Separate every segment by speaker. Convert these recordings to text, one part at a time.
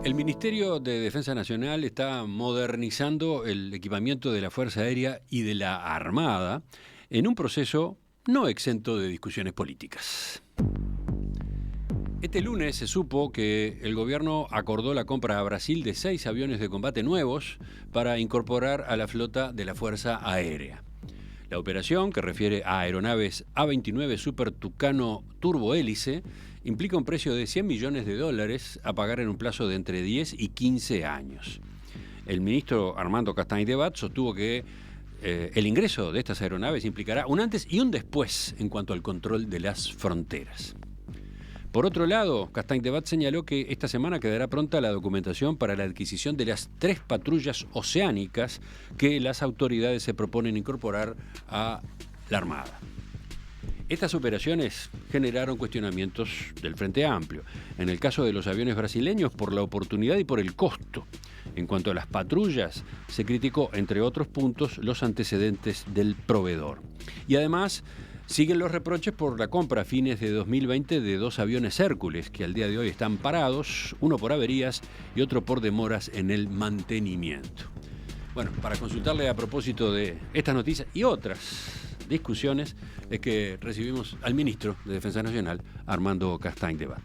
Speaker 1: El Ministerio de Defensa Nacional está modernizando el equipamiento de la Fuerza Aérea y de la Armada en un proceso no exento de discusiones políticas. Este lunes se supo que el gobierno acordó la compra a Brasil de 6 aviones de combate nuevos para incorporar a la flota de la Fuerza Aérea. La operación, que refiere a aeronaves A-29 Super Tucano turbohélice, implica un precio de $100 millones a pagar en un plazo de entre 10 y 15 años. El ministro Armando Castaing de Bat sostuvo que el ingreso de estas aeronaves implicará un antes y un después en cuanto al control de las fronteras. Por otro lado, Castaing de Bat señaló que esta semana quedará pronta la documentación para la adquisición de las 3 patrullas oceánicas que las autoridades se proponen incorporar a la Armada. Estas operaciones generaron cuestionamientos del Frente Amplio. En el caso de los aviones brasileños, por la oportunidad y por el costo. En cuanto a las patrullas, se criticó, entre otros puntos, los antecedentes del proveedor. Y además, siguen los reproches por la compra a fines de 2020 de 2 aviones Hércules, que al día de hoy están parados, uno por averías y otro por demoras en el mantenimiento. Bueno, para consultarle a propósito de estas noticias y otras discusiones, es que recibimos al ministro de Defensa Nacional, Armando Castaing de Bat.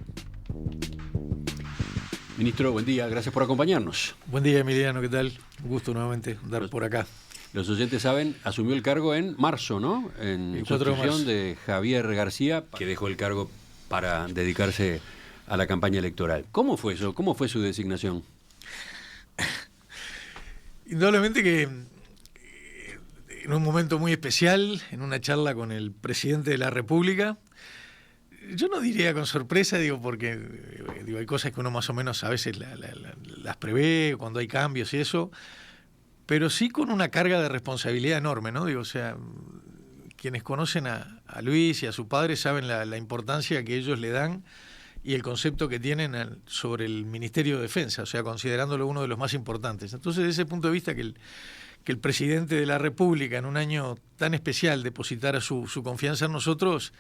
Speaker 1: Ministro, buen día, gracias por acompañarnos.
Speaker 2: Buen día, Emiliano, ¿qué tal? Un gusto nuevamente andar por acá.
Speaker 1: Los oyentes saben, asumió el cargo en marzo, ¿no? En sustitución de Javier García, que dejó el cargo para dedicarse a la campaña electoral. ¿Cómo fue eso? ¿Cómo fue su designación?
Speaker 2: Indudablemente que en un momento muy especial, en una charla con el presidente de la República, yo no diría con sorpresa, porque hay cosas que uno más o menos a veces las prevé cuando hay cambios y eso, pero sí con una carga de responsabilidad enorme, ¿no? Quienes conocen a Luis y a su padre saben la importancia que ellos le dan y el concepto que tienen sobre el Ministerio de Defensa, considerándolo uno de los más importantes. Entonces, desde ese punto de vista, que el presidente de la República, en un año tan especial, depositara su confianza en nosotros,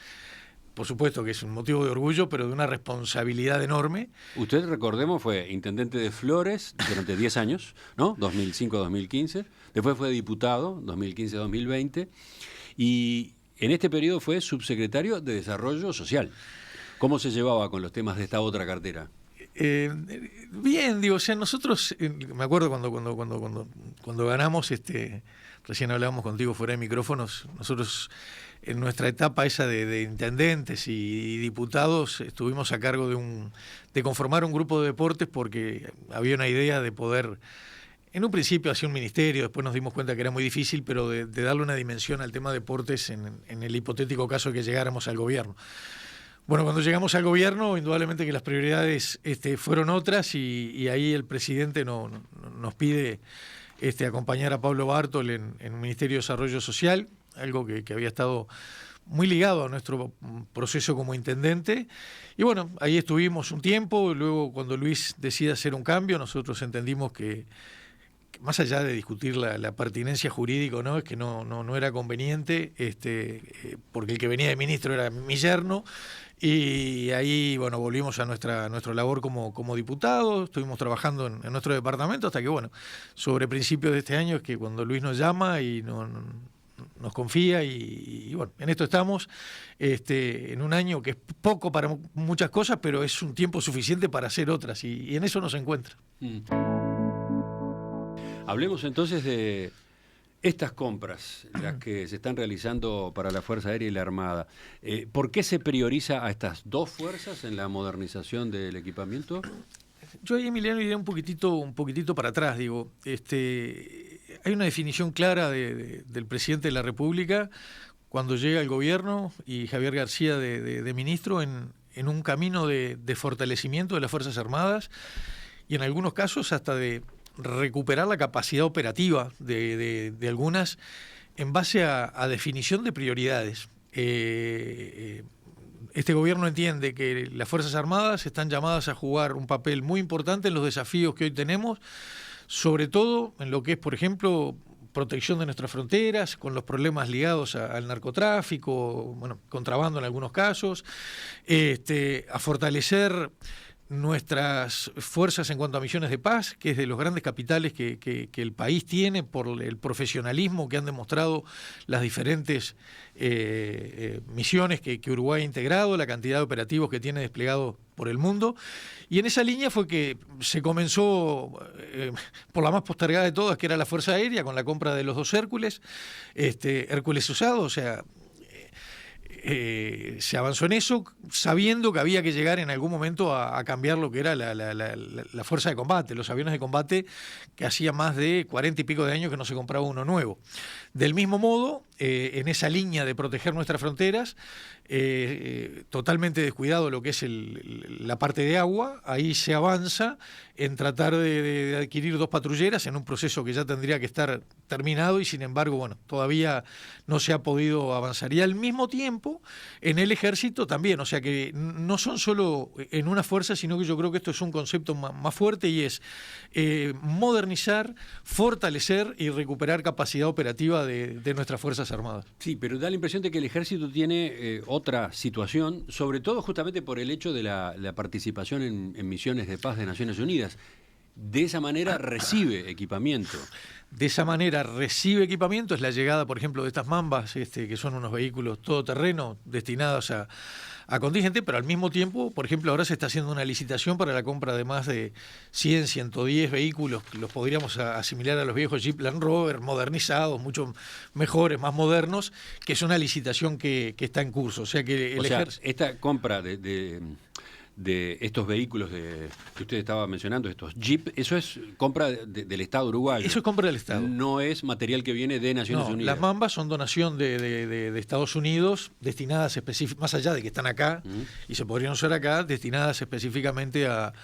Speaker 2: por supuesto que es un motivo de orgullo, pero de una responsabilidad enorme.
Speaker 1: Usted, recordemos, fue intendente de Flores durante 10 años, ¿no? 2005-2015. Después fue diputado, 2015-2020. Y en este periodo fue subsecretario de Desarrollo Social. ¿Cómo se llevaba con los temas de esta otra cartera?
Speaker 2: Bien, nosotros, me acuerdo cuando ganamos, recién hablábamos contigo fuera de micrófonos, nosotros en nuestra etapa esa de intendentes y diputados estuvimos a cargo de conformar un grupo de deportes porque había una idea de poder, en un principio hacía un ministerio, después nos dimos cuenta que era muy difícil, pero de darle una dimensión al tema deportes en el hipotético caso que llegáramos al gobierno. Bueno, cuando llegamos al gobierno, indudablemente que las prioridades fueron otras y ahí el presidente nos pide acompañar a Pablo Bartol en el Ministerio de Desarrollo Social, algo que había estado muy ligado a nuestro proceso como intendente. Y bueno, ahí estuvimos un tiempo, luego cuando Luis decide hacer un cambio, nosotros entendimos que más allá de discutir la pertinencia jurídica, ¿no? Es que no era conveniente, porque el que venía de ministro era mi yerno. Y ahí, bueno, volvimos a nuestra labor como diputados, estuvimos trabajando en nuestro departamento hasta que, bueno, sobre principios de este año es que cuando Luis nos llama y nos confía y bueno, en esto estamos, en un año que es poco para muchas cosas, pero es un tiempo suficiente para hacer otras y en eso nos encuentra.
Speaker 1: Hablemos entonces de estas compras, las que se están realizando para la Fuerza Aérea y la Armada. ¿Por qué se prioriza a estas 2 fuerzas en la modernización del equipamiento?
Speaker 2: Yo ahí, Emiliano, iré un poquitito para atrás. Hay una definición clara del presidente de la República cuando llega al gobierno y Javier García de ministro en un camino de fortalecimiento de las Fuerzas Armadas y en algunos casos hasta de recuperar la capacidad operativa de algunas en base a definición de prioridades. Este gobierno entiende que las Fuerzas Armadas están llamadas a jugar un papel muy importante en los desafíos que hoy tenemos, sobre todo en lo que es, por ejemplo, protección de nuestras fronteras, con los problemas ligados al narcotráfico, contrabando en algunos casos, a fortalecer nuestras fuerzas en cuanto a misiones de paz, que es de los grandes capitales que el país tiene por el profesionalismo que han demostrado las diferentes misiones que Uruguay ha integrado, la cantidad de operativos que tiene desplegados por el mundo. Y en esa línea fue que se comenzó por la más postergada de todas, que era la Fuerza Aérea, con la compra de los 2 Hércules, Hércules usados, o sea... se avanzó en eso sabiendo que había que llegar en algún momento a cambiar lo que era la fuerza de combate, los aviones de combate, que hacía más de 40 y pico de años que no se compraba uno nuevo. Del mismo modo, en esa línea de proteger nuestras fronteras, totalmente descuidado lo que es la parte de agua, ahí se avanza en tratar de adquirir 2 patrulleras en un proceso que ya tendría que estar terminado y sin embargo, bueno, todavía no se ha podido avanzar. Y al mismo tiempo, en el ejército también, o sea que no son solo en una fuerza, sino que yo creo que esto es un concepto más fuerte y es modernizar, fortalecer y recuperar capacidad operativa de nuestras Fuerzas Armadas.
Speaker 1: Sí, pero da la impresión de que el ejército tiene otra situación, sobre todo justamente por el hecho de la participación en misiones de paz de Naciones Unidas. De esa manera recibe equipamiento.
Speaker 2: De esa manera recibe equipamiento, es la llegada, por ejemplo, de estas Mambas, que son unos vehículos todoterreno destinados a contingente, pero al mismo tiempo, por ejemplo, ahora se está haciendo una licitación para la compra de más de 100, 110 vehículos, que los podríamos asimilar a los viejos Jeep Land Rover, modernizados, mucho mejores, más modernos, que es una licitación que está en curso. O sea que
Speaker 1: esta compra de estos vehículos que usted estaba mencionando, estos Jeep, eso es compra del Estado uruguayo.
Speaker 2: Eso es compra del Estado.
Speaker 1: No es material que viene de Naciones Unidas.
Speaker 2: Las Mambas son donación de Estados Unidos, destinadas específicamente, más allá de que están acá y se podrían usar acá, destinadas específicamente a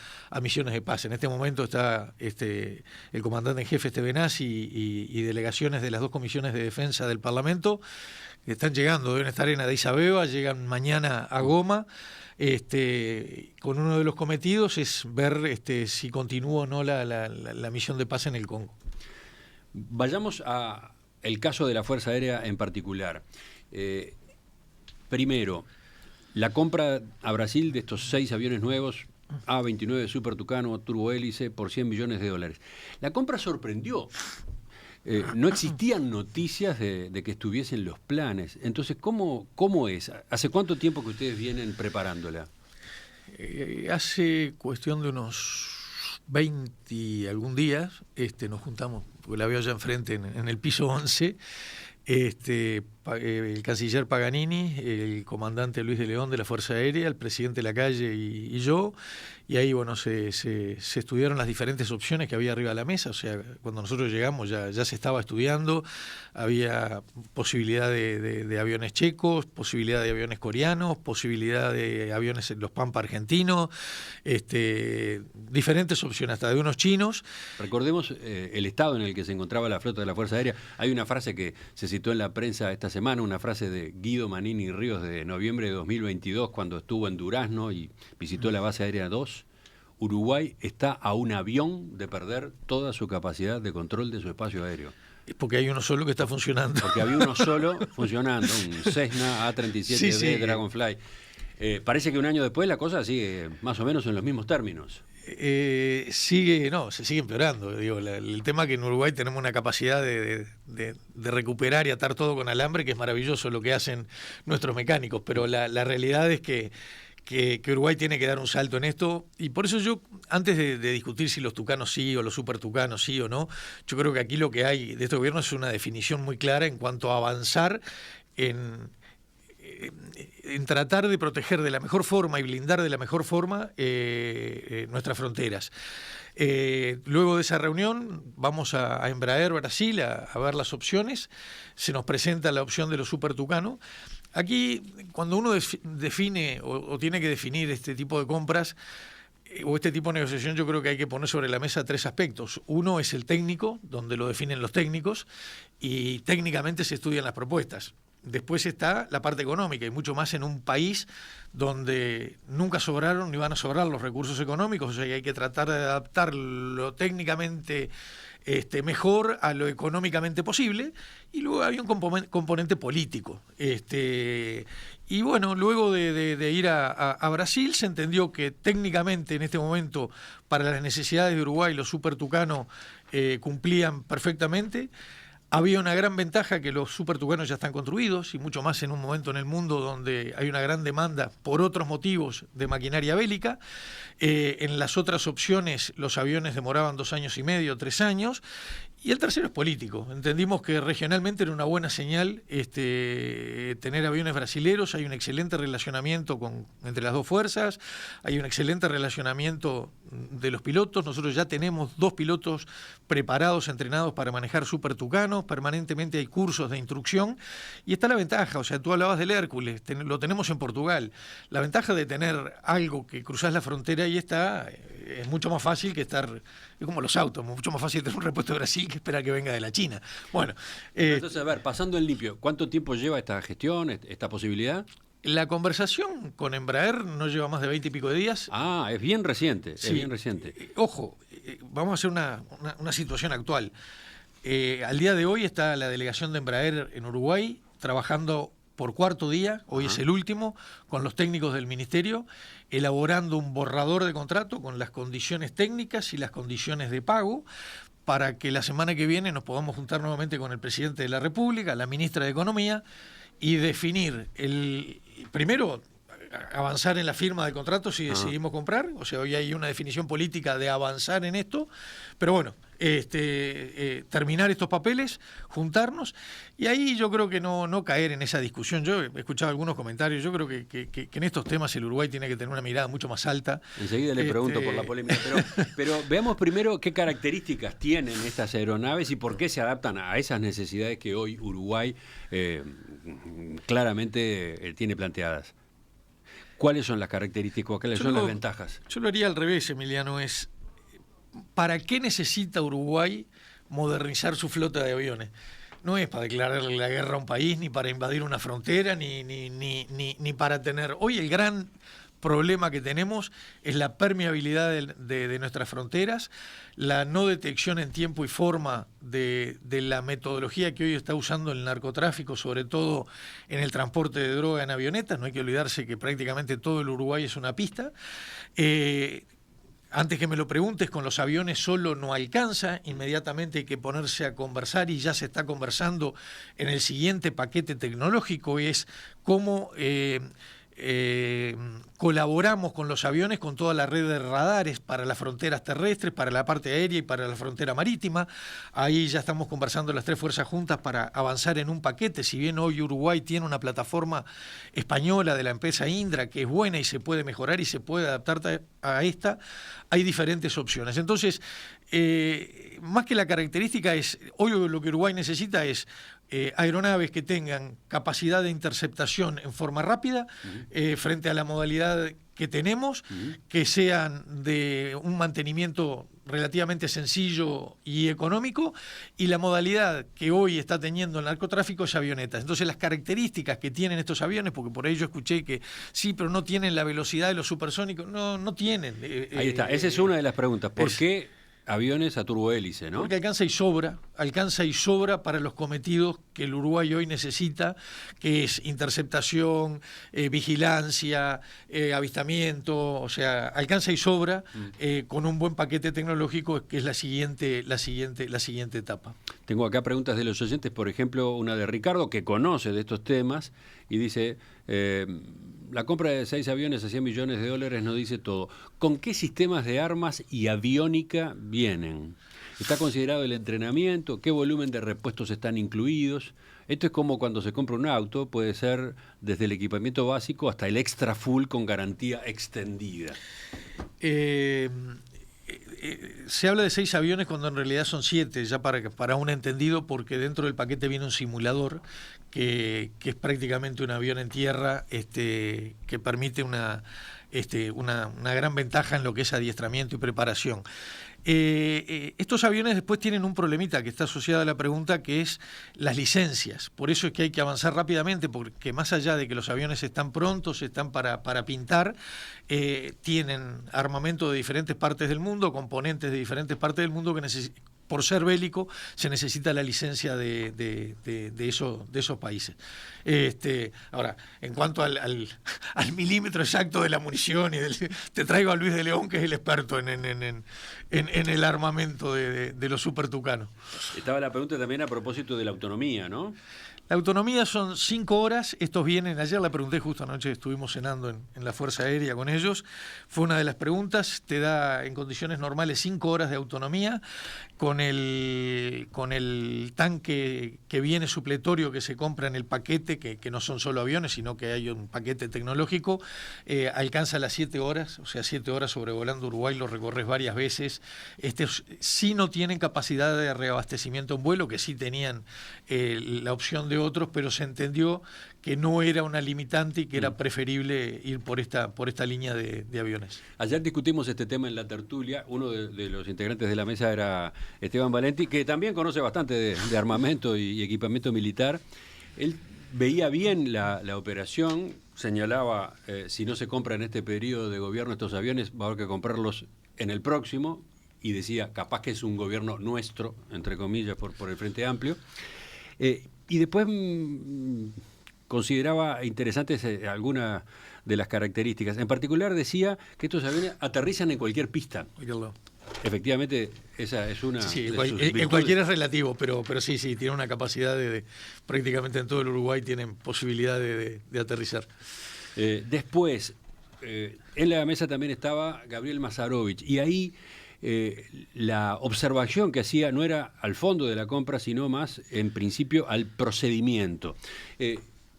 Speaker 2: misiones de paz. En este momento está el comandante en jefe Benassi y delegaciones de las 2 comisiones de defensa del Parlamento que están llegando, deben estar en Addis Abeba, llegan mañana a Goma. Con uno de los cometidos es ver si continúa o no la misión de paz en el Congo.
Speaker 1: Vayamos a el caso de la Fuerza Aérea en particular. Primero, la compra a Brasil de estos 6 aviones nuevos, A-29 Super Tucano, turbohélice, por $100 millones. La compra sorprendió. No existían noticias de que estuviesen los planes. Entonces, ¿cómo es? ¿Hace cuánto tiempo que ustedes vienen preparándola?
Speaker 2: Hace cuestión de unos 20 y algún días nos juntamos, porque la veo allá enfrente en el piso 11, el canciller Paganini, el comandante Luis de León de la Fuerza Aérea, el presidente Lacalle y yo, y ahí bueno se estudiaron las diferentes opciones que había arriba de la mesa. O sea, cuando nosotros llegamos ya se estaba estudiando, había posibilidad de aviones checos, posibilidad de aviones coreanos, posibilidad de aviones en los Pampa argentinos, diferentes opciones, hasta de unos chinos.
Speaker 1: Recordemos el estado en el que se encontraba la flota de la Fuerza Aérea. Hay una frase que se citó en la prensa esta semana, una frase de Guido Manini Ríos de noviembre de 2022, cuando estuvo en Durazno y visitó la base aérea 2. Uruguay está a un avión de perder toda su capacidad de control de su espacio aéreo.
Speaker 2: Es porque hay uno solo que está funcionando.
Speaker 1: Porque había uno solo funcionando, un Cessna A37B
Speaker 2: sí.
Speaker 1: Dragonfly. Parece que un año después la cosa sigue más o menos en los mismos términos.
Speaker 2: Se sigue empeorando. Digo, el tema es que en Uruguay tenemos una capacidad de recuperar y atar todo con alambre, que es maravilloso lo que hacen nuestros mecánicos, pero la realidad es que Uruguay tiene que dar un salto en esto, y por eso yo, antes de discutir si los tucanos sí o los super tucanos sí o no, yo creo que aquí lo que hay de este gobierno es una definición muy clara en cuanto a avanzar en tratar de proteger de la mejor forma y blindar de la mejor forma nuestras fronteras. Luego de esa reunión vamos a Embraer Brasil a ver las opciones. Se nos presenta la opción de los Super Tucano. Aquí, cuando uno define o tiene que definir este tipo de compras o este tipo de negociación, yo creo que hay que poner sobre la mesa 3 aspectos. Uno es el técnico, donde lo definen los técnicos, y técnicamente se estudian las propuestas. Después está la parte económica, y mucho más en un país donde nunca sobraron ni van a sobrar los recursos económicos. O sea que hay que tratar de adaptar lo técnicamente mejor a lo económicamente posible, y luego había un componente político. Y bueno, luego de ir a Brasil, se entendió que técnicamente en este momento, para las necesidades de Uruguay, los Super Tucano cumplían perfectamente. Había una gran ventaja, que los Super Tucanos ya están construidos, y mucho más en un momento en el mundo donde hay una gran demanda por otros motivos de maquinaria bélica. En las otras opciones los aviones demoraban 2 años y medio, 3 años. Y el tercero es político. Entendimos que regionalmente era una buena señal tener aviones brasileros. Hay un excelente relacionamiento entre las dos fuerzas, hay un excelente relacionamiento de los pilotos. Nosotros ya tenemos 2 pilotos preparados, entrenados para manejar Super Tucano. Permanentemente hay cursos de instrucción, y está la ventaja, o sea, tú hablabas del Hércules, lo tenemos en Portugal. La ventaja de tener algo que cruzás la frontera y está, es mucho más fácil que estar, es como los autos, mucho más fácil tener un repuesto de Brasil que esperar que venga de la China. Bueno,
Speaker 1: entonces, a ver, pasando en limpio, ¿cuánto tiempo lleva esta gestión, esta posibilidad?
Speaker 2: La conversación con Embraer no lleva más de 20 y pico de días.
Speaker 1: Ah, es bien reciente,
Speaker 2: sí,
Speaker 1: es bien reciente.
Speaker 2: Ojo, vamos a hacer una situación actual. Al día de hoy está la delegación de Embraer en Uruguay trabajando por 4º día, hoy es el último, con los técnicos del ministerio, elaborando un borrador de contrato con las condiciones técnicas y las condiciones de pago, para que la semana que viene nos podamos juntar nuevamente con el presidente de la República, la ministra de Economía, y definir primero avanzar en la firma del contrato si decidimos comprar. O sea, hoy hay una definición política de avanzar en esto, pero bueno, terminar estos papeles, juntarnos, y ahí yo creo que no caer en esa discusión. Yo he escuchado algunos comentarios, yo creo que en estos temas el Uruguay tiene que tener una mirada mucho más alta.
Speaker 1: Enseguida le pregunto por la polémica, pero veamos primero qué características tienen estas aeronaves y por qué se adaptan a esas necesidades que hoy Uruguay claramente tiene planteadas. ¿Cuáles son las características? ¿Cuáles son las ventajas?
Speaker 2: Yo lo haría al revés, Emiliano. ¿Para qué necesita Uruguay modernizar su flota de aviones? No es para declararle la guerra a un país, ni para invadir una frontera, ni para tener... Hoy el gran problema que tenemos es la permeabilidad de nuestras fronteras, la no detección en tiempo y forma de la metodología que hoy está usando el narcotráfico, sobre todo en el transporte de droga en avionetas. No hay que olvidarse que prácticamente todo el Uruguay es una pista. Antes que me lo preguntes, con los aviones solo no alcanza, inmediatamente hay que ponerse a conversar, y ya se está conversando en el siguiente paquete tecnológico, es cómo colaboramos con los aviones, con toda la red de radares para las fronteras terrestres, para la parte aérea y para la frontera marítima. Ahí ya estamos conversando las 3 fuerzas juntas para avanzar en un paquete. Si bien hoy Uruguay tiene una plataforma española de la empresa Indra que es buena y se puede mejorar y se puede adaptar a esta, hay diferentes opciones. Entonces, más que la característica hoy lo que Uruguay necesita es aeronaves que tengan capacidad de interceptación en forma rápida, frente a la modalidad que tenemos, que sean de un mantenimiento relativamente sencillo y económico, y la modalidad que hoy está teniendo el narcotráfico es avionetas. Entonces las características que tienen estos aviones, porque por ahí yo escuché que sí, pero no tienen la velocidad de los supersónicos, no tienen.
Speaker 1: Ahí está, esa es una de las preguntas. ¿Por qué aviones a turbohélice, no?
Speaker 2: Porque alcanza y sobra para los cometidos que el Uruguay hoy necesita, que es interceptación, vigilancia, avistamiento. O sea, alcanza y sobra con un buen paquete tecnológico, que es la siguiente etapa.
Speaker 1: Tengo acá preguntas de los oyentes, por ejemplo, una de Ricardo, que conoce de estos temas, y dice... la compra de 6 aviones a $100 millones no dice todo. ¿Con qué sistemas de armas y aviónica vienen? ¿Está considerado el entrenamiento? ¿Qué volumen de repuestos están incluidos? Esto es como cuando se compra un auto, puede ser desde el equipamiento básico hasta el extra full con garantía extendida.
Speaker 2: Se habla de 6 aviones cuando en realidad son 7, ya para un entendido, porque dentro del paquete viene un simulador que es prácticamente un avión en tierra, que permite una gran ventaja en lo que es adiestramiento y preparación. Estos aviones después tienen un problemita que está asociado a la pregunta, que es las licencias. Por eso es que hay que avanzar rápidamente, porque más allá de que los aviones están prontos, están para pintar, tienen armamento de diferentes partes del mundo, componentes de diferentes partes del mundo por ser bélico, se necesita la licencia de esos países. Ahora, en cuanto al milímetro exacto de la munición, te traigo a Luis de León, que es el experto en el armamento de los supertucanos.
Speaker 1: Estaba la pregunta también a propósito de la autonomía, ¿no?
Speaker 2: La autonomía son 5 horas, estos vienen, ayer la pregunté justo anoche, estuvimos cenando en la Fuerza Aérea con ellos, fue una de las preguntas, te da en condiciones normales 5 horas de autonomía, con el tanque que viene supletorio que se compra en el paquete, que no son solo aviones, sino que hay un paquete tecnológico, alcanza las 7 horas, o sea, 7 horas sobrevolando Uruguay, lo recorres varias veces. Sí no tienen capacidad de reabastecimiento en vuelo, que sí tenían la opción de otros, pero se entendió que no era una limitante y que era preferible ir por esta línea de aviones.
Speaker 1: Ayer discutimos este tema en la tertulia. Uno de los integrantes de la mesa era Esteban Valenti, que también conoce bastante de armamento y equipamiento militar. Él veía bien la operación, señalaba, si no se compra en este periodo de gobierno estos aviones, va a haber que comprarlos en el próximo, y decía, capaz que es un gobierno nuestro, entre comillas, por el Frente Amplio. Y después consideraba interesantes algunas de las características. En particular decía que estos aviones aterrizan en cualquier pista. Efectivamente, esa es una
Speaker 2: sí,
Speaker 1: de sus
Speaker 2: en
Speaker 1: virtudes.
Speaker 2: cualquier es relativo, pero sí, tiene una capacidad prácticamente en todo el Uruguay tienen posibilidad de aterrizar.
Speaker 1: Después, en la mesa también estaba Gabriel Mazarovich, y ahí la observación que hacía no era al fondo de la compra, sino más, en principio, al procedimiento.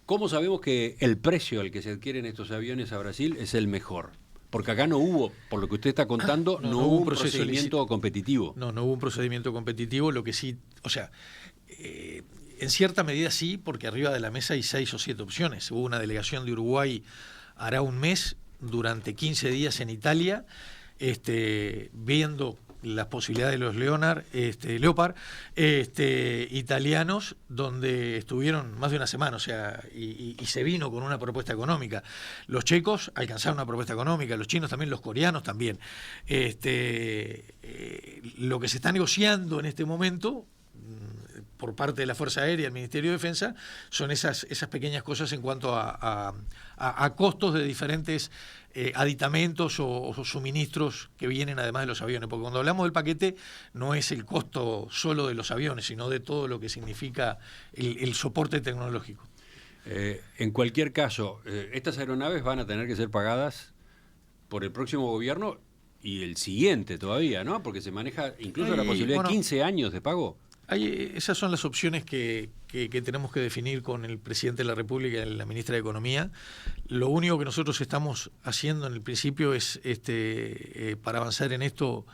Speaker 1: ¿Cómo sabemos que el precio al que se adquieren estos aviones a Brasil es el mejor? Porque acá no hubo, por lo que usted está contando, no hubo un procedimiento competitivo.
Speaker 2: No hubo un procedimiento competitivo, lo que sí, o sea, en cierta medida sí, porque arriba de la mesa hay 6 o 7 opciones. Hubo una delegación de Uruguay hará un mes, durante 15 días en Italia, viendo las posibilidades de los Leopard italianos, donde estuvieron más de una semana, o sea, y se vino con una propuesta económica. Los checos alcanzaron una propuesta económica, los chinos también, los coreanos también. Lo que se está negociando en este momento por parte de la Fuerza Aérea y el Ministerio de Defensa son esas pequeñas cosas en cuanto a costos de diferentes aditamentos o suministros que vienen además de los aviones, porque cuando hablamos del paquete no es el costo solo de los aviones, sino de todo lo que significa el soporte tecnológico.
Speaker 1: En cualquier caso, estas aeronaves van a tener que ser pagadas por el próximo gobierno y el siguiente todavía, ¿no? Porque se maneja incluso la posibilidad de 15 años de pago.
Speaker 2: Esas son las opciones que tenemos que definir con el presidente de la República y la ministra de Economía. Lo único que nosotros estamos haciendo en el principio es, para avanzar en esto,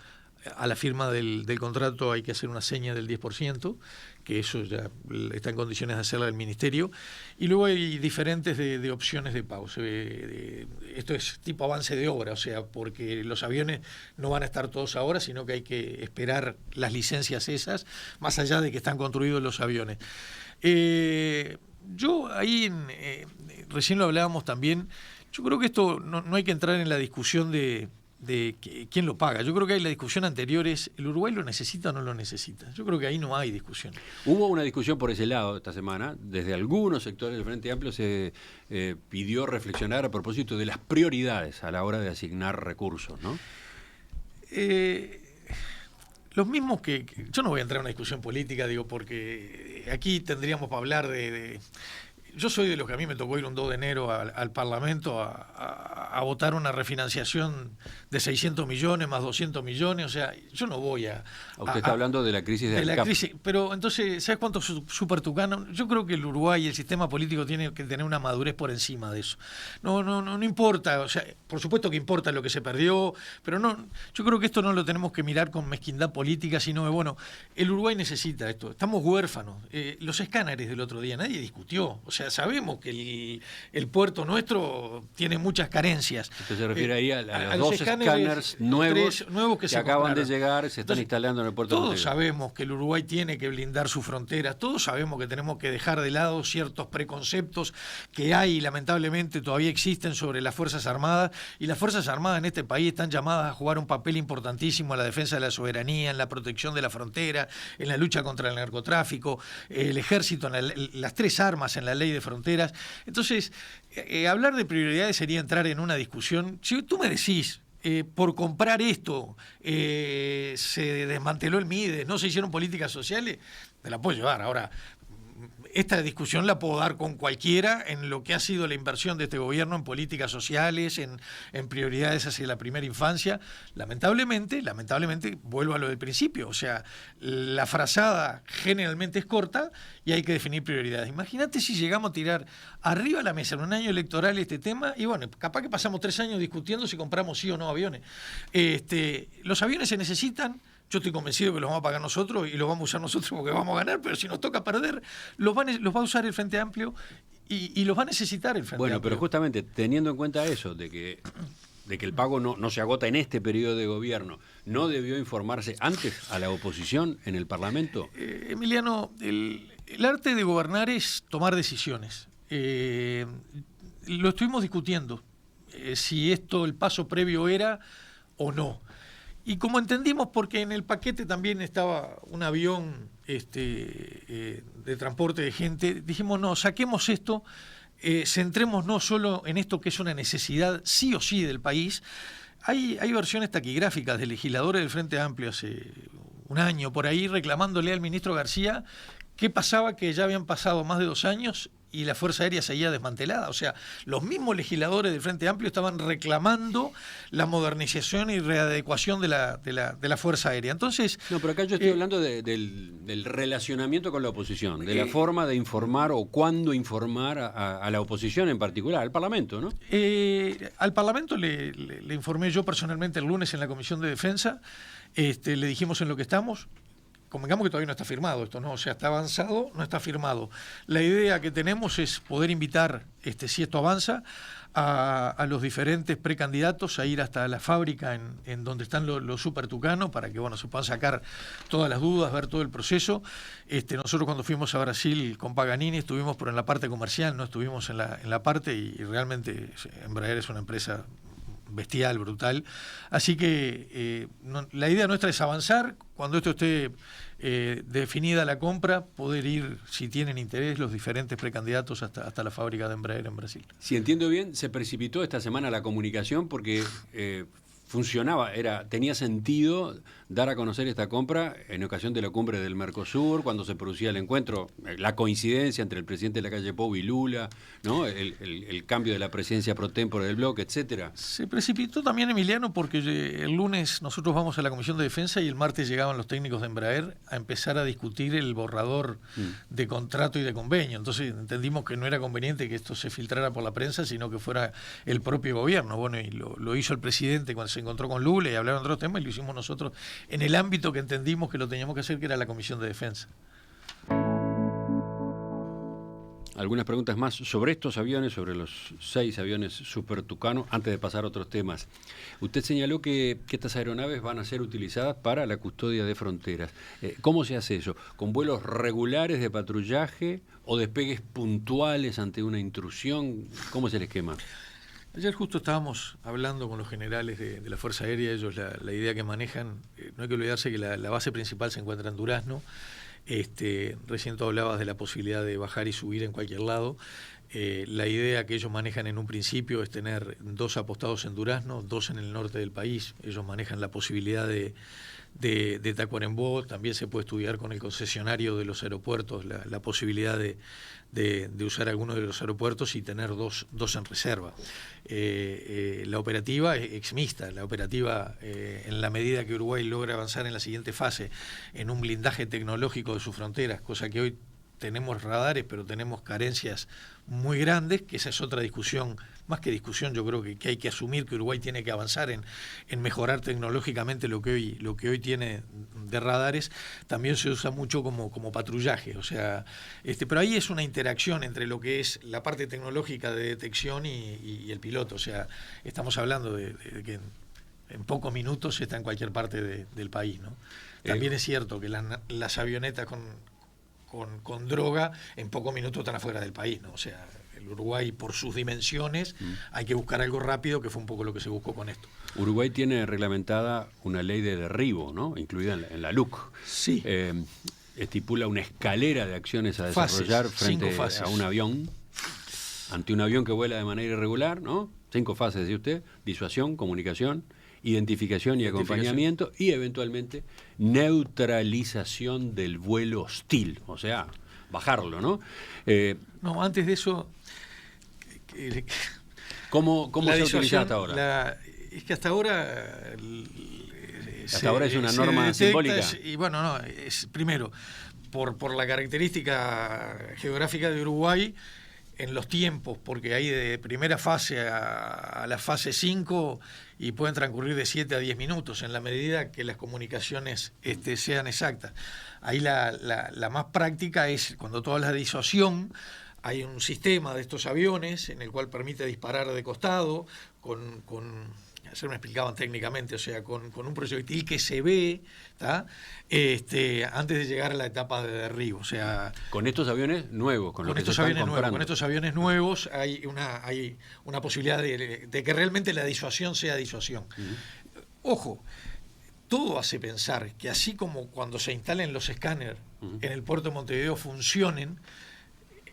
Speaker 2: a la firma del contrato hay que hacer una seña del 10%, que eso ya está en condiciones de hacerla el Ministerio, y luego hay diferentes de opciones de pago. Esto es tipo avance de obra, o sea, porque los aviones no van a estar todos ahora, sino que hay que esperar las licencias esas, más allá de que están construidos los aviones. Yo ahí, recién lo hablábamos también, yo creo que esto no hay que entrar en la discusión de quién lo paga. Yo creo que la discusión anterior es, ¿el Uruguay lo necesita o no lo necesita? Yo creo que ahí no hay discusión.
Speaker 1: Hubo una discusión por ese lado esta semana. Desde algunos sectores del Frente Amplio se pidió reflexionar a propósito de las prioridades a la hora de asignar recursos, ¿no?
Speaker 2: Los mismos que yo no voy a entrar en una discusión política, digo, porque aquí tendríamos para hablar de yo soy de los que a mí me tocó ir un 2 de enero al Parlamento a votar una refinanciación de 600 millones más 200 millones, o sea, yo no voy a...
Speaker 1: Usted está hablando de la crisis
Speaker 2: de
Speaker 1: del
Speaker 2: la
Speaker 1: CAP.
Speaker 2: crisis, pero entonces, ¿sabes cuántos supertucanos? Yo creo que el Uruguay y el sistema político tiene que tener una madurez por encima de eso. No importa, o sea, por supuesto que importa lo que se perdió, pero yo creo que esto no lo tenemos que mirar con mezquindad política, sino que, bueno, el Uruguay necesita esto, estamos huérfanos. Los escáneres del otro día, nadie discutió, o sea, sabemos que el puerto nuestro tiene muchas carencias.
Speaker 1: Usted se refiere ahí a los dos escáneres nuevos que acaban de llegar, se están instalando en el puerto.
Speaker 2: Todos sabemos que el Uruguay tiene que blindar sus fronteras, todos sabemos que tenemos que dejar de lado ciertos preconceptos que hay y lamentablemente todavía existen sobre las Fuerzas Armadas, y las Fuerzas Armadas en este país están llamadas a jugar un papel importantísimo en la defensa de la soberanía, en la protección de la frontera, en la lucha contra el narcotráfico, el ejército, las 3 armas en la ley de fronteras. Entonces, hablar de prioridades sería entrar en una discusión. Si tú me decís, por comprar esto se desmanteló el MIDES, no se hicieron políticas sociales, te la puedo llevar. Ahora, esta discusión la puedo dar con cualquiera en lo que ha sido la inversión de este gobierno en políticas sociales, en prioridades hacia la primera infancia. Lamentablemente, vuelvo a lo del principio, o sea, la frazada generalmente es corta y hay que definir prioridades. Imagínate si llegamos a tirar arriba de la mesa en un año electoral este tema, y bueno, capaz que pasamos 3 años discutiendo si compramos sí o no aviones. Los aviones se necesitan. Yo estoy convencido que los vamos a pagar nosotros y los vamos a usar nosotros porque vamos a ganar, pero si nos toca perder, los va a usar el Frente Amplio y los va a necesitar el Frente Amplio.
Speaker 1: Bueno, pero justamente teniendo en cuenta eso, de que el pago no se agota en este periodo de gobierno, ¿no debió informarse antes a la oposición en el Parlamento?
Speaker 2: Emiliano, el arte de gobernar es tomar decisiones. Lo estuvimos discutiendo, si el paso previo era o no. Y como entendimos, porque en el paquete también estaba un avión de transporte de gente, dijimos, no, saquemos esto, centrémonos no solo en esto que es una necesidad sí o sí del país. Hay versiones taquigráficas de legisladores del Frente Amplio hace un año por ahí reclamándole al ministro García qué pasaba, que ya habían pasado más de 2 años y la Fuerza Aérea seguía desmantelada. O sea, los mismos legisladores del Frente Amplio estaban reclamando la modernización y readecuación de la Fuerza Aérea. Entonces,
Speaker 1: no, pero acá yo estoy hablando del relacionamiento con la oposición, de la forma de informar o cuándo informar a la oposición en particular, al Parlamento, ¿no?
Speaker 2: Al Parlamento le informé yo personalmente el lunes en la Comisión de Defensa, le dijimos en lo que estamos. Convengamos que todavía no está firmado esto, ¿no? O sea, está avanzado, no está firmado. La idea que tenemos es poder invitar, si esto avanza, a los diferentes precandidatos a ir hasta la fábrica en donde están los super tucanos para que, bueno, se puedan sacar todas las dudas, ver todo el proceso. Nosotros cuando fuimos a Brasil con Paganini estuvimos pero en la parte comercial, no estuvimos en la parte, y realmente Embraer es una empresa bestial, brutal. Así que la idea nuestra es avanzar. Cuando esto esté definida la compra, poder ir, si tienen interés, los diferentes precandidatos hasta la fábrica de Embraer en Brasil.
Speaker 1: Si entiendo bien, se precipitó esta semana la comunicación porque tenía sentido dar a conocer esta compra en ocasión de la cumbre del Mercosur, cuando se producía el encuentro, la coincidencia entre el presidente de la calle Pou y Lula, ¿no? El cambio de la presidencia pro tempore del bloque, etcétera.
Speaker 2: Se precipitó también, Emiliano, porque el lunes nosotros vamos a la Comisión de Defensa y el martes llegaban los técnicos de Embraer a empezar a discutir el borrador de contrato y de convenio. Entonces entendimos que no era conveniente que esto se filtrara por la prensa, sino que fuera el propio gobierno. Bueno, y lo hizo el presidente cuando se encontró con Lula y hablaron de otros temas, y lo hicimos nosotros en el ámbito que entendimos que lo teníamos que hacer, que era la Comisión de Defensa.
Speaker 1: Algunas preguntas más sobre estos aviones, sobre los 6 aviones Super Tucano, antes de pasar a otros temas. Usted señaló que estas aeronaves van a ser utilizadas para la custodia de fronteras. ¿Cómo se hace eso? ¿Con vuelos regulares de patrullaje o despegues puntuales ante una intrusión? ¿Cómo es el esquema?
Speaker 2: Ayer justo estábamos hablando con los generales de la Fuerza Aérea. Ellos la idea que manejan, no hay que olvidarse que la base principal se encuentra en Durazno. Recién tú hablabas de la posibilidad de bajar y subir en cualquier lado. La idea que ellos manejan en un principio es tener 2 apostados en Durazno, 2 en el norte del país. Ellos manejan la posibilidad de Tacuarembó. También se puede estudiar con el concesionario de los aeropuertos la posibilidad de usar alguno de los aeropuertos y tener dos en reserva. La operativa es exmixta. La operativa, en la medida que Uruguay logra avanzar en la siguiente fase, en un blindaje tecnológico de sus fronteras, cosa que hoy tenemos radares, pero tenemos carencias muy grandes, que esa es otra discusión, más que discusión, yo creo que hay que asumir que Uruguay tiene que avanzar en mejorar tecnológicamente lo que hoy tiene de radares. También se usa mucho como patrullaje, o sea, pero ahí es una interacción entre lo que es la parte tecnológica de detección y el piloto, o sea, estamos hablando de que en pocos minutos está en cualquier parte del país, ¿no? También es cierto que las avionetas con droga en pocos minutos están afuera del país, ¿no? O sea, el Uruguay, por sus dimensiones, hay que buscar algo rápido, que fue un poco lo que se buscó con esto.
Speaker 1: Uruguay tiene reglamentada una ley de derribo, ¿no? Incluida en la LUC.
Speaker 2: Sí.
Speaker 1: Estipula una escalera de acciones a desarrollar frente a un avión, ante un avión que vuela de manera irregular, ¿no? 5 fases, dice usted: disuasión, comunicación, identificación y acompañamiento, y eventualmente neutralización del vuelo hostil, o sea, bajarlo, ¿no?
Speaker 2: No, antes de eso...
Speaker 1: ¿Cómo se utiliza hasta ahora?
Speaker 2: Es que hasta ahora...
Speaker 1: Hasta ahora es una norma simbólica.
Speaker 2: Y bueno, no, es primero, por la característica geográfica de Uruguay, en los tiempos, porque hay de primera fase a la fase 5 y pueden transcurrir de 7 a 10 minutos, en la medida que las comunicaciones sean exactas. Ahí la más práctica es cuando tú hablas de disuasión. Hay un sistema de estos aviones en el cual permite disparar de costado se me explicaban técnicamente, o sea, con un proyectil que se ve, ¿tá? Antes de llegar a la etapa de derribo, o sea...
Speaker 1: Con estos aviones nuevos, con estos
Speaker 2: aviones nuevos hay una posibilidad de que realmente la disuasión sea disuasión. Ojo, todo hace pensar que así como cuando se instalen los escáneres en el puerto de Montevideo funcionen,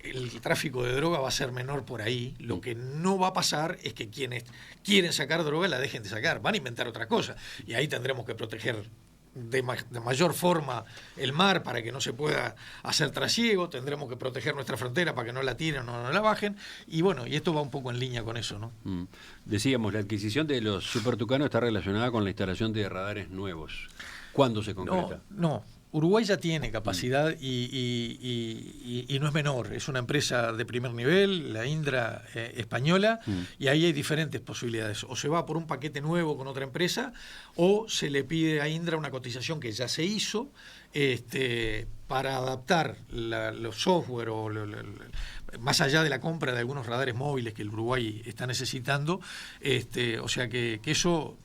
Speaker 2: el tráfico de droga va a ser menor por ahí. Lo que no va a pasar es que quienes quieren sacar droga la dejen de sacar. Van a inventar otra cosa. Y ahí tendremos que proteger de mayor forma el mar para que no se pueda hacer trasiego. Tendremos que proteger nuestra frontera para que no la tiren o no la bajen. Y bueno, y esto va un poco en línea con eso, ¿no?
Speaker 1: Decíamos, la adquisición de los Super Tucano está relacionada con la instalación de radares nuevos. ¿Cuándo se concreta?
Speaker 2: No. Uruguay ya tiene capacidad y no es menor, es una empresa de primer nivel, la Indra española, y ahí hay diferentes posibilidades. O se va por un paquete nuevo con otra empresa, o se le pide a Indra una cotización que ya se hizo para adaptar los software más allá de la compra de algunos radares móviles que el Uruguay está necesitando, o sea que eso...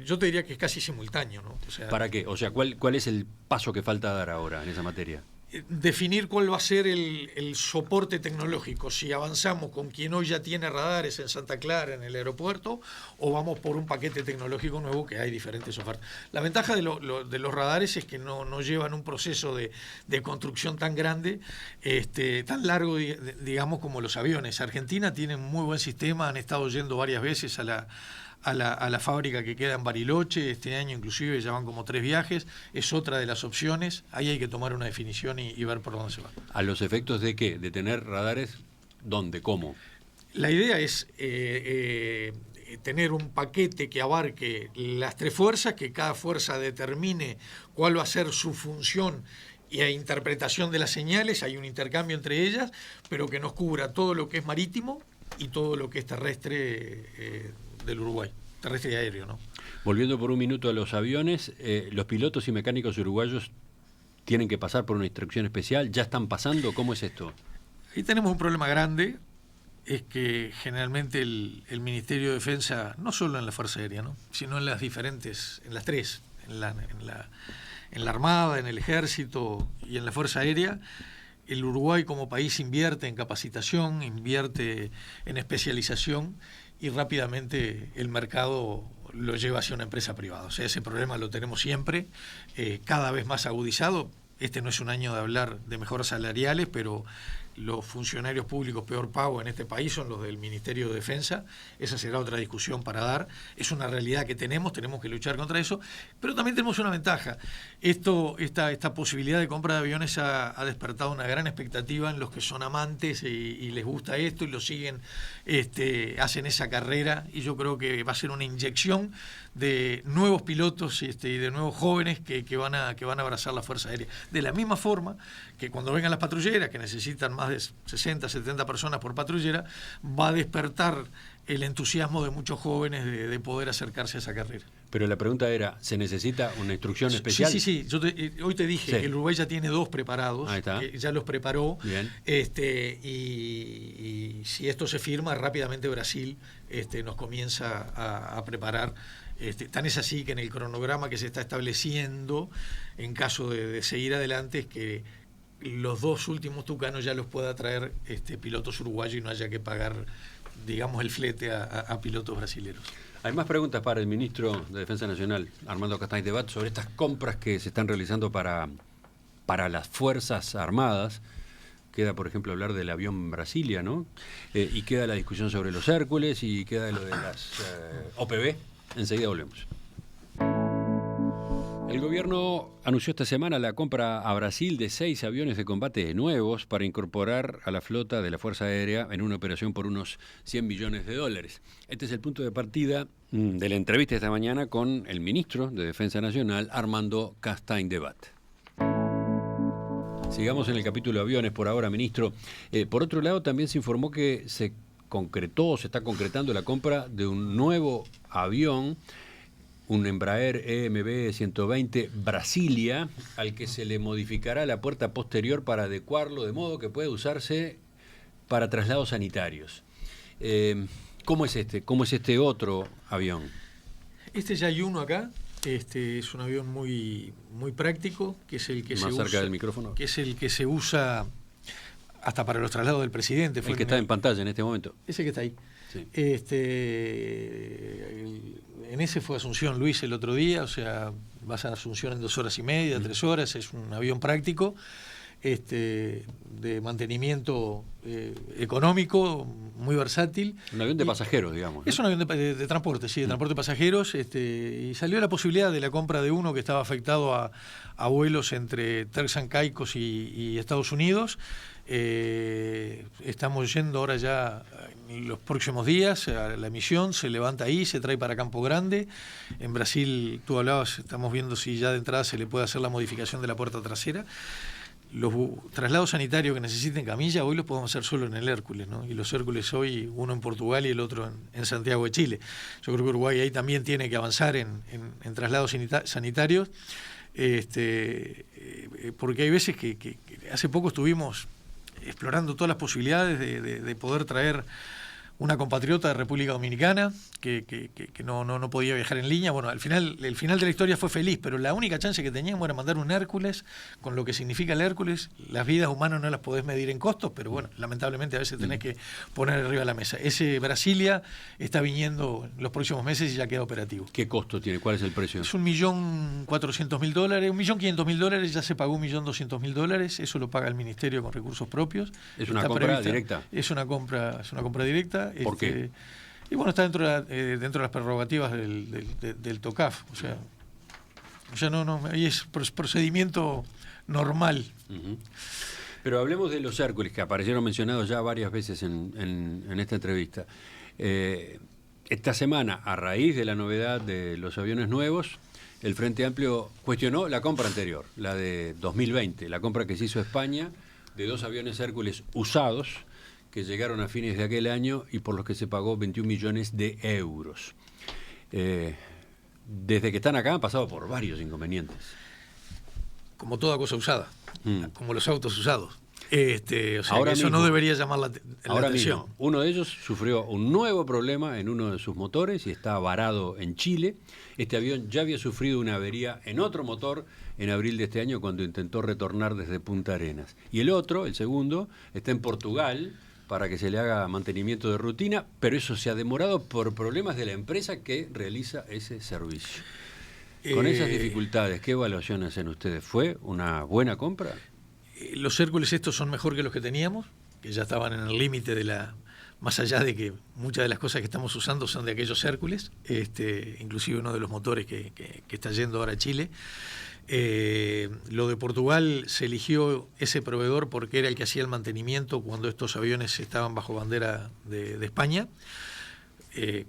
Speaker 2: Yo te diría que es casi simultáneo, ¿no? O sea,
Speaker 1: ¿para qué? O sea, ¿cuál es el paso que falta dar ahora en esa materia?
Speaker 2: Definir cuál va a ser el soporte tecnológico, si avanzamos con quien hoy ya tiene radares en Santa Clara, en el aeropuerto, o vamos por un paquete tecnológico nuevo, que hay diferentes ofertas. La ventaja de los radares es que no llevan un proceso de construcción tan grande, tan largo, digamos, como los aviones. Argentina tiene un muy buen sistema, han estado yendo varias veces a la fábrica que queda en Bariloche. Este año inclusive ya van como 3 viajes, es otra de las opciones. Ahí hay que tomar una definición y ver por dónde se va.
Speaker 1: ¿A los efectos de qué? ¿De tener radares? ¿Dónde? ¿Cómo?
Speaker 2: La idea es tener un paquete que abarque las 3 fuerzas, que cada fuerza determine cuál va a ser su función y a interpretación de las señales. Hay un intercambio entre ellas, pero que nos cubra todo lo que es marítimo y todo lo que es terrestre del Uruguay, terrestre y aéreo, ¿no?
Speaker 1: Volviendo por un minuto a los aviones, los pilotos y mecánicos uruguayos tienen que pasar por una instrucción especial. ¿Ya están pasando? ¿Cómo es esto?
Speaker 2: Ahí tenemos un problema grande, es que generalmente el Ministerio de Defensa, no solo en la Fuerza Aérea, ¿no?, sino en las 3, en la Armada, en el Ejército y en la Fuerza Aérea, el Uruguay como país invierte en capacitación, invierte en especialización, y rápidamente el mercado lo lleva hacia una empresa privada. O sea, ese problema lo tenemos siempre, cada vez más agudizado. Este no es un año de hablar de mejoras salariales, pero los funcionarios públicos peor pago en este país son los del Ministerio de Defensa. Esa será otra discusión para dar. Es una realidad que tenemos que luchar contra eso, pero también tenemos una ventaja. Esta posibilidad de compra de aviones ha despertado una gran expectativa en los que son amantes y les gusta esto y lo siguen, hacen esa carrera, y yo creo que va a ser una inyección de nuevos pilotos y de nuevos jóvenes que van a abrazar la Fuerza Aérea. De la misma forma que cuando vengan las patrulleras, que necesitan más de 60, 70 personas por patrullera, va a despertar el entusiasmo de muchos jóvenes de poder acercarse a esa carrera.
Speaker 1: Pero la pregunta era, ¿se necesita una instrucción especial?
Speaker 2: Sí. Hoy te dije que el Uruguay ya tiene 2 preparados, que ya los preparó.
Speaker 1: Bien.
Speaker 2: Y si esto se firma, rápidamente Brasil nos comienza a preparar. Tan es así que en el cronograma que se está estableciendo, en caso de seguir adelante, es que los 2 últimos tucanos ya los pueda traer pilotos uruguayos y no haya que pagar, digamos, el flete a pilotos brasileños.
Speaker 1: Hay más preguntas para el ministro de Defensa Nacional, Armando Castaing de Bat, sobre estas compras que se están realizando para las Fuerzas Armadas. Queda, por ejemplo, hablar del avión Brasilia, ¿no? Y queda la discusión sobre los Hércules y queda lo de las OPB. Enseguida volvemos. El gobierno anunció esta semana la compra a Brasil de 6 aviones de combate nuevos para incorporar a la flota de la Fuerza Aérea en una operación por unos $100 millones. Este es el punto de partida de la entrevista esta mañana con el ministro de Defensa Nacional, Armando Castaing de Bat. Sigamos en el capítulo de aviones por ahora, ministro. Por otro lado, también se informó que se está concretando la compra de un nuevo avión, un Embraer EMB 120 Brasilia, al que se le modificará la puerta posterior para adecuarlo de modo que pueda usarse para traslados sanitarios. ¿Cómo es este? ¿Cómo es este otro avión?
Speaker 2: Ya hay uno acá. Es un avión muy práctico, que es el que
Speaker 1: más cerca del micrófono,
Speaker 2: que es el que se usa hasta para los traslados del presidente.
Speaker 1: El que está en pantalla en este momento.
Speaker 2: Ese que está ahí.
Speaker 1: Sí.
Speaker 2: En ese fue Asunción Luis el otro día, o sea, vas a Asunción en 2 horas y media, 3 horas, es un avión práctico, de mantenimiento económico, muy versátil.
Speaker 1: Un avión de pasajeros, digamos, ¿no?
Speaker 2: Es un avión de transporte, sí, de transporte de pasajeros, y salió la posibilidad de la compra de uno que estaba afectado a vuelos entre Turks and Caicos y Estados Unidos. Estamos yendo ahora ya en los próximos días a la misión, se levanta ahí, se trae para Campo Grande. En Brasil, tú hablabas, estamos viendo si ya de entrada se le puede hacer la modificación de la puerta trasera. Los traslados sanitarios que necesiten camilla hoy los podemos hacer solo en el Hércules, ¿no? Y los Hércules hoy, uno en Portugal y el otro en Santiago de Chile. Yo creo que Uruguay ahí también tiene que avanzar en traslados sanitarios, porque hay veces que hace poco estuvimos explorando todas las posibilidades de poder traer una compatriota de República Dominicana que no podía viajar en línea. Bueno, el final de la historia fue feliz, pero la única chance que teníamos era mandar un Hércules, con lo que significa el Hércules. Las vidas humanas no las podés medir en costos, pero bueno, lamentablemente a veces tenés que poner arriba de la mesa. Ese Brasilia está viniendo en los próximos meses y ya queda operativo.
Speaker 1: ¿Qué costo tiene? ¿Cuál es el precio?
Speaker 2: Es $1.400.000, $1.500.000, ya se pagó $1.200.000, eso lo paga el Ministerio con recursos propios.
Speaker 1: ¿Es una compra directa?
Speaker 2: Es una compra directa.
Speaker 1: ¿Por qué?
Speaker 2: Y bueno, está dentro de las prerrogativas del TOCAF. O sea ahí es procedimiento normal.
Speaker 1: Uh-huh. Pero hablemos de los Hércules, que aparecieron mencionados ya varias veces en esta entrevista. Esta semana, a raíz de la novedad de los aviones nuevos, el Frente Amplio cuestionó la compra anterior, la de 2020, la compra que se hizo a España de 2 aviones Hércules usados, que llegaron a fines de aquel año y por los que se pagó 21 millones de euros. Desde que están acá han pasado por varios inconvenientes.
Speaker 2: Como toda cosa usada, como los autos usados. O sea,
Speaker 1: ahora
Speaker 2: eso
Speaker 1: mismo,
Speaker 2: no debería llamar la atención.
Speaker 1: Mismo, uno de ellos sufrió un nuevo problema en uno de sus motores y está varado en Chile. Este avión ya había sufrido una avería en otro motor en abril de este año cuando intentó retornar desde Punta Arenas. Y el otro, el segundo, está en Portugal para que se le haga mantenimiento de rutina, pero eso se ha demorado por problemas de la empresa que realiza ese servicio. Con esas dificultades, ¿qué evaluación hacen ustedes? ¿Fue una buena compra?
Speaker 2: Los Hércules estos son mejor que los que teníamos, que ya estaban en el límite de más allá de que muchas de las cosas que estamos usando son de aquellos Hércules, inclusive uno de los motores que está yendo ahora a Chile. Lo de Portugal se eligió ese proveedor porque era el que hacía el mantenimiento cuando estos aviones estaban bajo bandera de España.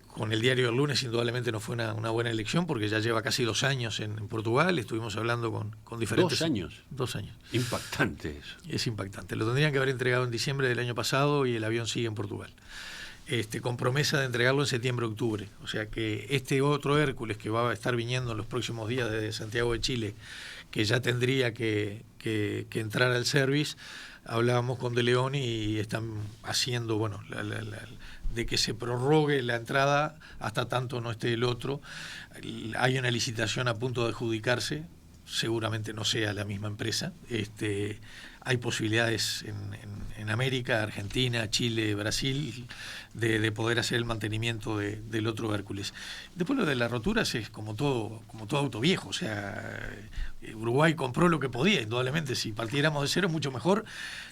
Speaker 2: Con el diario del lunes indudablemente no fue una buena elección porque ya lleva casi 2 años en Portugal, estuvimos hablando con diferentes...
Speaker 1: 2 años.
Speaker 2: 2 años.
Speaker 1: Impactante eso.
Speaker 2: Es impactante. Lo tendrían que haber entregado en diciembre del año pasado y el avión sigue en Portugal. Con promesa de entregarlo en septiembre-octubre. O sea que este otro Hércules que va a estar viniendo en los próximos días desde Santiago de Chile, que ya tendría que entrar al service, hablábamos con De León y están haciendo, bueno, de que se prorrogue la entrada hasta tanto no esté el otro. Hay una licitación a punto de adjudicarse, seguramente no sea la misma empresa. Hay posibilidades en América, Argentina, Chile, Brasil, de poder hacer el mantenimiento del otro Hércules. Después lo de las roturas es como todo auto viejo, o sea, Uruguay compró lo que podía, indudablemente. Si partiéramos de cero es mucho mejor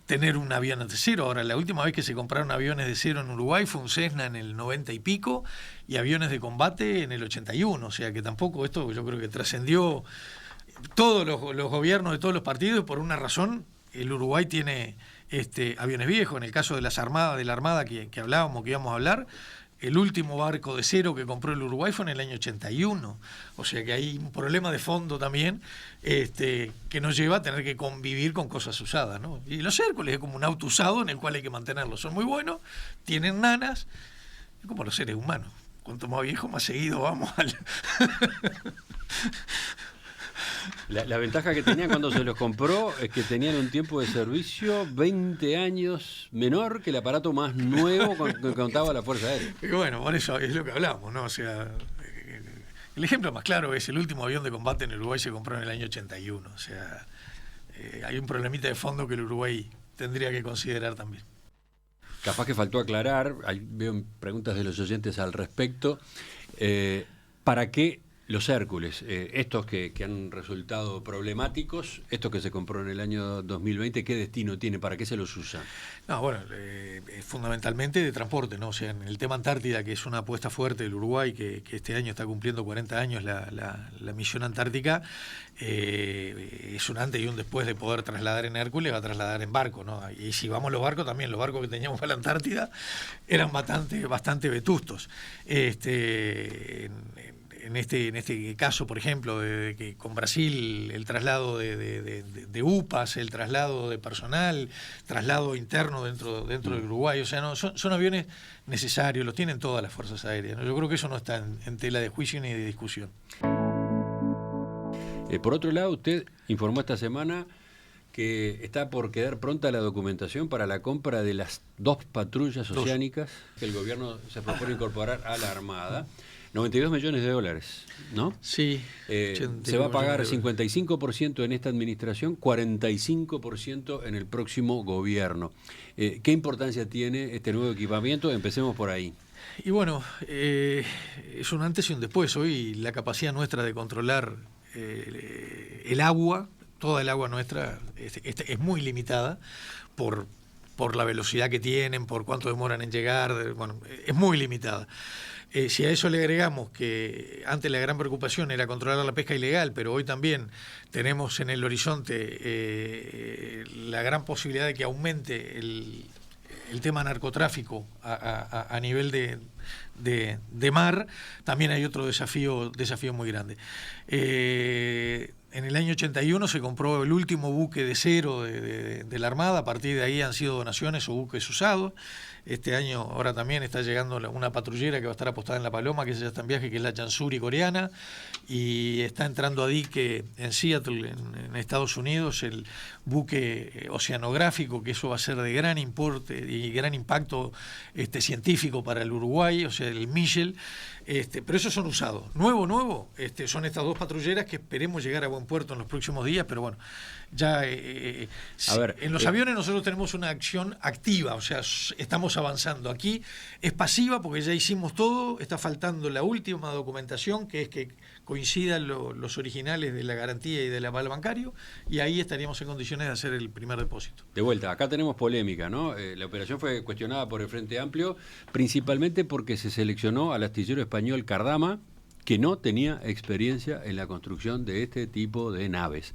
Speaker 2: tener un avión de cero. Ahora, la última vez que se compraron aviones de cero en Uruguay fue un Cessna en el 90 y pico y aviones de combate en el 81, o sea que tampoco esto yo creo que trascendió todos los gobiernos de todos los partidos y por una razón el Uruguay tiene aviones viejos. En el caso de las armadas, de la armada que hablábamos, que íbamos a hablar, el último barco de cero que compró el Uruguay fue en el año 81. O sea que hay un problema de fondo también que nos lleva a tener que convivir con cosas usadas, ¿no? Y los Hércules es como un auto usado en el cual hay que mantenerlos. Son muy buenos, tienen nanas, es como los seres humanos. Cuanto más viejo, más seguido vamos al...
Speaker 1: La ventaja que tenían cuando se los compró es que tenían un tiempo de servicio 20 años menor que el aparato más nuevo que contaba la Fuerza Aérea.
Speaker 2: Y bueno, por eso es lo que hablamos, ¿no? O sea, el ejemplo más claro es el último avión de combate en Uruguay se compró en el año 81. O sea, hay un problemita de fondo que el Uruguay tendría que considerar también.
Speaker 1: Capaz que faltó aclarar, ahí veo preguntas de los oyentes al respecto, ¿para qué los Hércules, estos que han resultado problemáticos, estos que se compró en el año 2020, qué destino tiene? ¿Para qué se los usa?
Speaker 2: No, bueno, fundamentalmente de transporte, ¿no? O sea, en el tema Antártida, que es una apuesta fuerte del Uruguay, que este año está cumpliendo 40 años la misión antártica, es un antes y un después de poder trasladar en Hércules, va a trasladar en barco, ¿no? Y si vamos los barcos también, los barcos que teníamos para la Antártida eran bastante vetustos. En este caso, por ejemplo, de que con Brasil el traslado de UPAs, el traslado de personal, traslado interno dentro del Uruguay, o sea, no son aviones necesarios, los tienen todas las fuerzas aéreas, ¿no? Yo creo que eso no está en tela de juicio ni de discusión.
Speaker 1: Por otro lado, usted informó esta semana que está por quedar pronta la documentación para la compra de las 2 patrullas oceánicas que el gobierno se propone incorporar a la Armada. 92 millones de dólares, ¿no?
Speaker 2: Sí.
Speaker 1: Se va a pagar 55% en esta administración, 45% en el próximo gobierno. ¿Qué importancia tiene este nuevo equipamiento? Empecemos por ahí.
Speaker 2: Y bueno, es un antes y un después. Hoy la capacidad nuestra de controlar el agua, toda el agua nuestra, es muy limitada por la velocidad que tienen, por cuánto demoran en llegar, bueno, es muy limitada. Si a eso le agregamos que antes la gran preocupación era controlar la pesca ilegal, pero hoy también tenemos en el horizonte la gran posibilidad de que aumente el tema narcotráfico a nivel de mar, también hay otro desafío muy grande. En el año 81 se compró el último buque de cero de la Armada, a partir de ahí han sido donaciones o buques usados. Este año ahora también está llegando una patrullera que va a estar apostada en La Paloma, que ya está en viaje, que es la Chansuri coreana, y está entrando a dique en Seattle, en Estados Unidos, el buque oceanográfico, que eso va a ser de gran importe y gran impacto científico para el Uruguay, o sea, el Michel. Pero esos son usados. Nuevo, son estas 2 patrulleras que esperemos llegar a buen puerto en los próximos días, pero bueno, ya en los aviones nosotros tenemos una acción activa, o sea, estamos avanzando. Aquí es pasiva porque ya hicimos todo, está faltando la última documentación, que es que coincidan los originales de la garantía y del aval bancario, y ahí estaríamos en condiciones de hacer el primer depósito.
Speaker 1: De vuelta, acá tenemos polémica, ¿no? La operación fue cuestionada por el Frente Amplio, principalmente porque se seleccionó al astillero español Cardama, que no tenía experiencia en la construcción de este tipo de naves.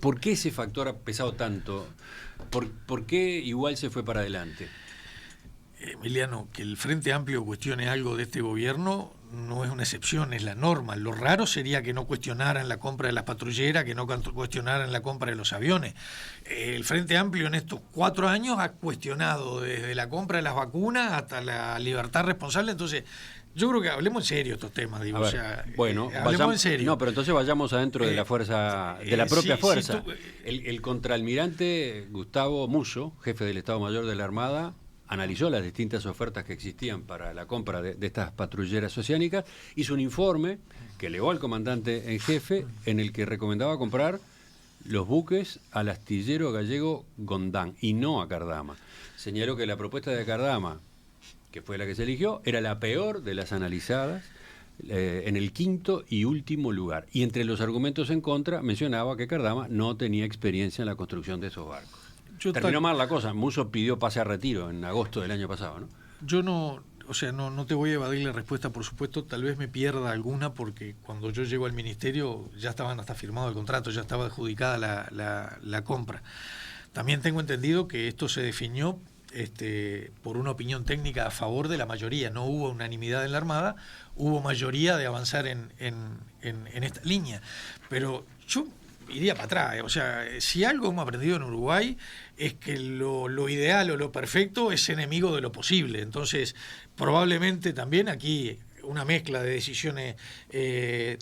Speaker 1: ¿Por qué ese factor ha pesado tanto? ¿Por qué igual se fue para adelante?
Speaker 2: Emiliano, que el Frente Amplio cuestione algo de este gobierno no es una excepción, es la norma. Lo raro sería que no cuestionaran la compra de las patrulleras, que no cuestionaran la compra de los aviones. El Frente Amplio en estos 4 años ha cuestionado desde la compra de las vacunas hasta la libertad responsable. Entonces, yo creo que hablemos en serio estos temas, digo.
Speaker 1: Ver,
Speaker 2: o sea,
Speaker 1: bueno,
Speaker 2: hablemos en serio.
Speaker 1: No, pero entonces vayamos adentro de la fuerza, de la propia fuerza.
Speaker 2: Tú,
Speaker 1: el contraalmirante Gustavo Musso, jefe del Estado Mayor de la Armada, analizó las distintas ofertas que existían para la compra de estas patrulleras oceánicas, hizo un informe que elevó al comandante en jefe en el que recomendaba comprar los buques al astillero gallego Gondán y no a Cardama. Señaló que la propuesta de Cardama, que fue la que se eligió, era la peor de las analizadas, en el 5º y último lugar. Y entre los argumentos en contra mencionaba que Cardama no tenía experiencia en la construcción de esos barcos. Terminó mal la cosa. Musso pidió pase a retiro en agosto del año pasado, ¿no?
Speaker 2: Yo no te voy a evadir la respuesta, por supuesto. Tal vez me pierda alguna porque cuando yo llego al ministerio ya estaban hasta firmado el contrato, ya estaba adjudicada la compra. También tengo entendido que esto se definió por una opinión técnica a favor de la mayoría. No hubo unanimidad en la Armada, hubo mayoría de avanzar en esta línea. Pero yo iría para atrás. O sea, si algo hemos aprendido en Uruguay es que lo ideal o lo perfecto es enemigo de lo posible. Entonces, probablemente también aquí una mezcla de decisiones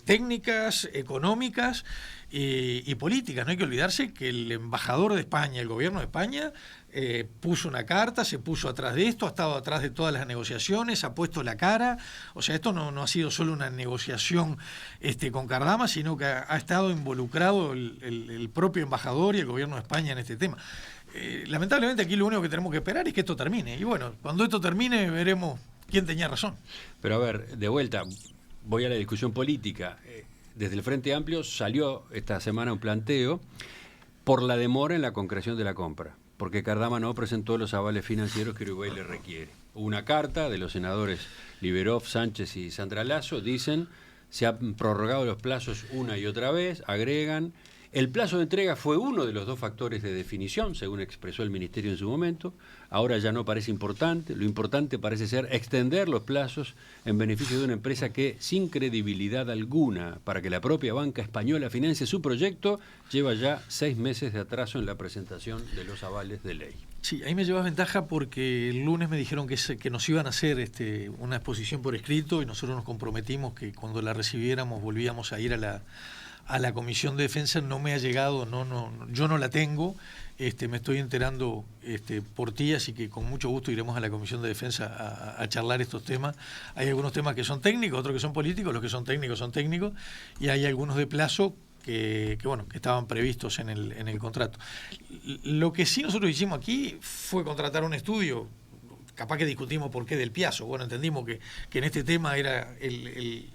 Speaker 2: técnicas, económicas y políticas. No hay que olvidarse que el embajador de España, el gobierno de España, puso una carta, se puso atrás de esto, ha estado atrás de todas las negociaciones, ha puesto la cara. O sea, esto no ha sido solo una negociación con Cardama, sino que ha estado involucrado el propio embajador y el gobierno de España en este tema. Lamentablemente aquí lo único que tenemos que esperar es que esto termine. Y bueno, cuando esto termine veremos quién tenía razón.
Speaker 1: Pero a ver, de vuelta, voy a la discusión política. Desde el Frente Amplio salió esta semana un planteo por la demora en la concreción de la compra, porque Cardama no presentó los avales financieros que Uruguay le requiere. Hubo una carta de los senadores Liberov, Sánchez y Sandra Lasso, dicen, se han prorrogado los plazos una y otra vez, agregan, el plazo de entrega fue uno de los 2 factores de definición, según expresó el Ministerio en su momento, ahora ya no parece importante, lo importante parece ser extender los plazos en beneficio de una empresa que, sin credibilidad alguna, para que la propia banca española financie su proyecto, lleva ya 6 meses de atraso en la presentación de los avales de ley.
Speaker 2: Sí, ahí me llevas ventaja porque el lunes me dijeron que nos iban a hacer una exposición por escrito y nosotros nos comprometimos que cuando la recibiéramos volvíamos a ir a la Comisión de Defensa. No me ha llegado, yo no la tengo, me estoy enterando por ti, así que con mucho gusto iremos a la Comisión de Defensa a charlar estos temas. Hay algunos temas que son técnicos, otros que son políticos, los que son técnicos, y hay algunos de plazo que estaban previstos en el contrato. Lo que sí nosotros hicimos aquí fue contratar un estudio, capaz que discutimos por qué del Piazzo. Bueno, entendimos que en este tema era el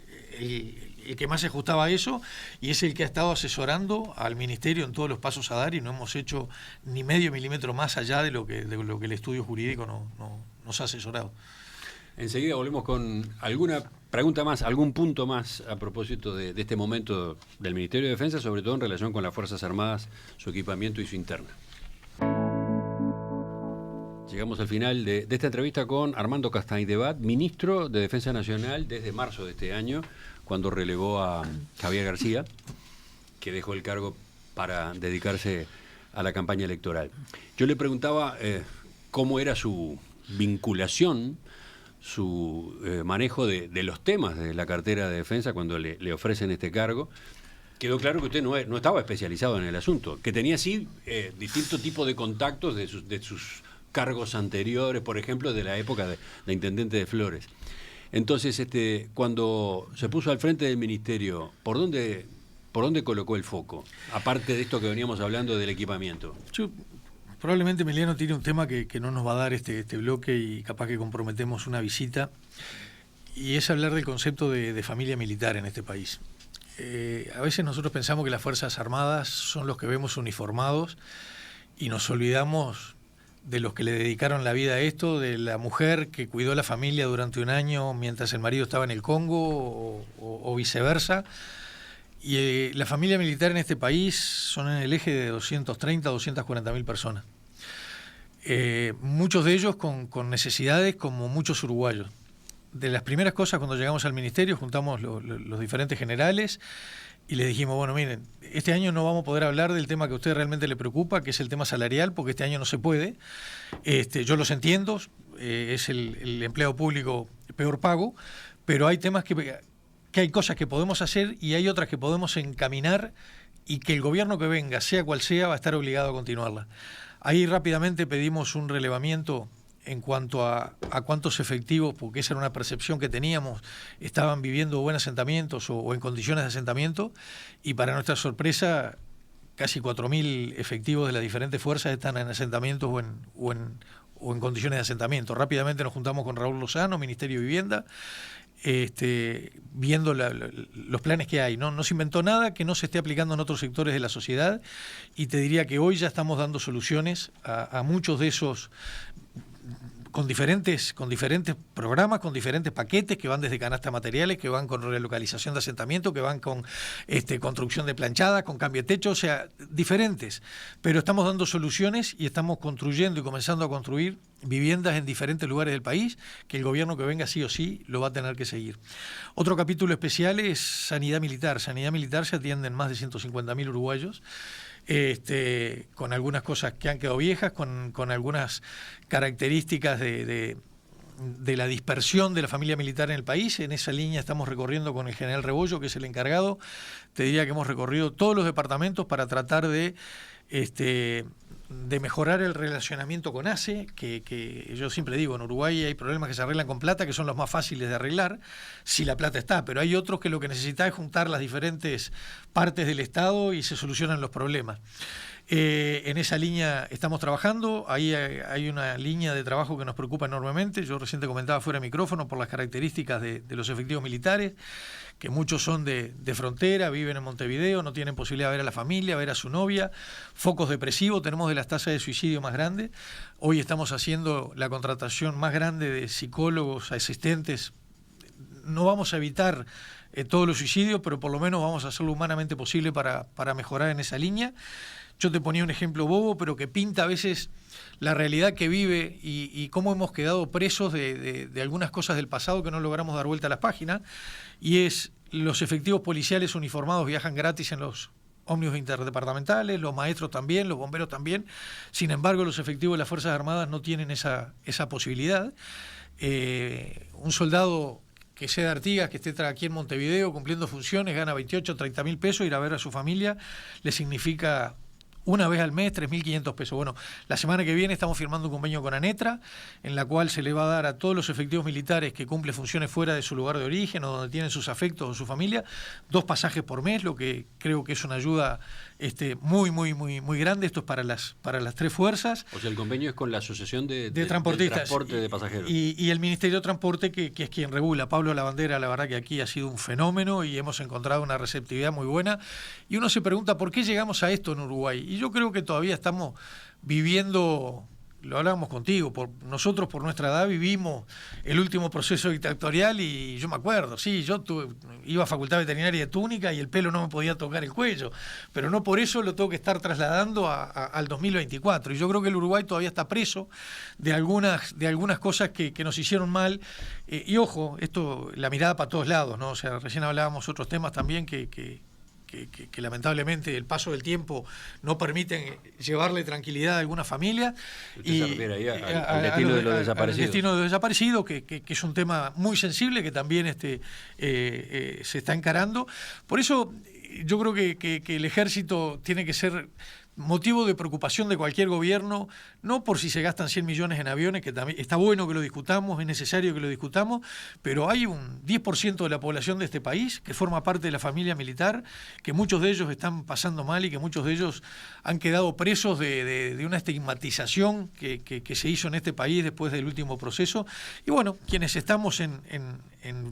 Speaker 2: que más se ajustaba a eso, y es el que ha estado asesorando al Ministerio en todos los pasos a dar, y no hemos hecho ni medio milímetro más allá de lo que el estudio jurídico nos ha asesorado.
Speaker 1: Enseguida volvemos con alguna pregunta más, algún punto más a propósito de este momento del Ministerio de Defensa, sobre todo en relación con las Fuerzas Armadas, su equipamiento y su interna. Llegamos al final de esta entrevista con Armando Castañdebat, ministro de Defensa Nacional desde marzo de este año, cuando relevó a Javier García, que dejó el cargo para dedicarse a la campaña electoral. Yo le preguntaba cómo era su vinculación, su manejo de los temas de la cartera de defensa cuando le ofrecen este cargo. Quedó claro que usted no estaba especializado en el asunto, que tenía sí distinto tipo de contactos de sus cargos anteriores, por ejemplo, de la época de intendente de Flores. Entonces, cuando se puso al frente del ministerio, ¿por dónde colocó el foco? Aparte de esto que veníamos hablando del equipamiento.
Speaker 2: Probablemente Emiliano tiene un tema que no nos va a dar este bloque y capaz que comprometemos una visita, y es hablar del concepto de familia militar en este país. A veces nosotros pensamos que las Fuerzas Armadas son los que vemos uniformados y nos olvidamos de los que le dedicaron la vida a esto, de la mujer que cuidó a la familia durante un año mientras el marido estaba en el Congo o viceversa. Y la familia militar en este país son en el eje de 230, 240.000 personas. muchos de ellos con necesidades como muchos uruguayos. De las primeras cosas, cuando llegamos al ministerio, juntamos los diferentes generales y les dijimos, bueno, miren, este año no vamos a poder hablar del tema que a usted realmente le preocupa, que es el tema salarial, porque este año no se puede. Yo los entiendo, es el empleado público peor pago, pero hay temas que hay cosas que podemos hacer y hay otras que podemos encaminar y que el gobierno que venga, sea cual sea, va a estar obligado a continuarla. Ahí rápidamente pedimos un relevamiento en cuanto a cuántos efectivos, porque esa era una percepción que teníamos, estaban viviendo o en asentamientos o en condiciones de asentamiento, y para nuestra sorpresa, casi 4.000 efectivos de las diferentes fuerzas están en asentamientos o en condiciones de asentamiento. Rápidamente nos juntamos con Raúl Lozano, Ministerio de Vivienda, viendo los planes que hay. No se inventó nada que no se esté aplicando en otros sectores de la sociedad, y te diría que hoy ya estamos dando soluciones a muchos de esos, con diferentes programas, con diferentes paquetes que van desde canasta materiales, que van con relocalización de asentamiento, que van con construcción de planchadas, con cambio de techo, o sea, diferentes. Pero estamos dando soluciones y estamos construyendo y comenzando a construir viviendas en diferentes lugares del país, que el gobierno que venga sí o sí lo va a tener que seguir. Otro capítulo especial es sanidad militar. Sanidad militar se atienden más de 150.000 uruguayos, con algunas cosas que han quedado viejas, con algunas características de la dispersión de la familia militar en el país. En esa línea estamos recorriendo con el general Rebollo, que es el encargado. Te diría que hemos recorrido todos los departamentos para tratar de mejorar el relacionamiento con ACE, que yo siempre digo, en Uruguay hay problemas que se arreglan con plata, que son los más fáciles de arreglar, si la plata está, pero hay otros que lo que necesita es juntar las diferentes partes del Estado y se solucionan los problemas. En esa línea estamos trabajando. Ahí hay una línea de trabajo que nos preocupa enormemente. Yo recién te comentaba fuera de micrófono por las características de los efectivos militares, que muchos son de frontera, viven en Montevideo, no tienen posibilidad de ver a la familia, ver a su novia, focos depresivos, tenemos de las tasas de suicidio más grandes. Hoy estamos haciendo la contratación más grande de psicólogos, asistentes. No vamos a evitar todos los suicidios, pero por lo menos vamos a hacer lo humanamente posible para mejorar en esa línea. Yo te ponía un ejemplo bobo, pero que pinta a veces la realidad que vive y cómo hemos quedado presos de algunas cosas del pasado que no logramos dar vuelta a las páginas, y es los efectivos policiales uniformados viajan gratis en los ómnibus interdepartamentales, los maestros también, los bomberos también. Sin embargo, los efectivos de las Fuerzas Armadas no tienen esa posibilidad. Un soldado que sea de Artigas, que esté aquí en Montevideo cumpliendo funciones, gana 28 o 30 mil pesos, ir a ver a su familia le significa una vez al mes 3.500 pesos. Bueno, la semana que viene estamos firmando un convenio con ANETRA, en la cual se le va a dar a todos los efectivos militares que cumplen funciones fuera de su lugar de origen o donde tienen sus afectos o su familia, 2 pasajes por mes, lo que creo que es una ayuda muy grande. Esto es para las 3 fuerzas.
Speaker 1: O sea, el convenio es con la Asociación de
Speaker 2: Transportistas,
Speaker 1: Transporte de Pasajeros.
Speaker 2: Y el Ministerio de Transporte, que es quien regula. Pablo Lavandera, la verdad que aquí ha sido un fenómeno y hemos encontrado una receptividad muy buena. Y uno se pregunta, ¿por qué llegamos a esto en Uruguay? Y yo creo que todavía estamos viviendo, lo hablábamos contigo, nosotros por nuestra edad vivimos el último proceso dictatorial, y yo me acuerdo, sí, yo iba a Facultad Veterinaria de Túnica y el pelo no me podía tocar el cuello, pero no por eso lo tengo que estar trasladando al 2024. Y yo creo que el Uruguay todavía está preso de algunas cosas que nos hicieron mal. Y ojo, esto, la mirada para todos lados, ¿no? O sea, recién hablábamos otros temas también que lamentablemente el paso del tiempo no permiten llevarle tranquilidad a alguna familia.
Speaker 1: ¿Usted se refiere ahí al destino de los desaparecidos?
Speaker 2: Al destino de los desaparecidos, que es un tema muy sensible, que también se está encarando. Por eso yo creo que el ejército tiene que ser motivo de preocupación de cualquier gobierno, no por si se gastan 100 millones en aviones, que también está bueno que lo discutamos, es necesario que lo discutamos, pero hay un 10% de la población de este país que forma parte de la familia militar, que muchos de ellos están pasando mal y que muchos de ellos han quedado presos de una estigmatización que se hizo en este país después del último proceso. Y bueno, quienes estamos en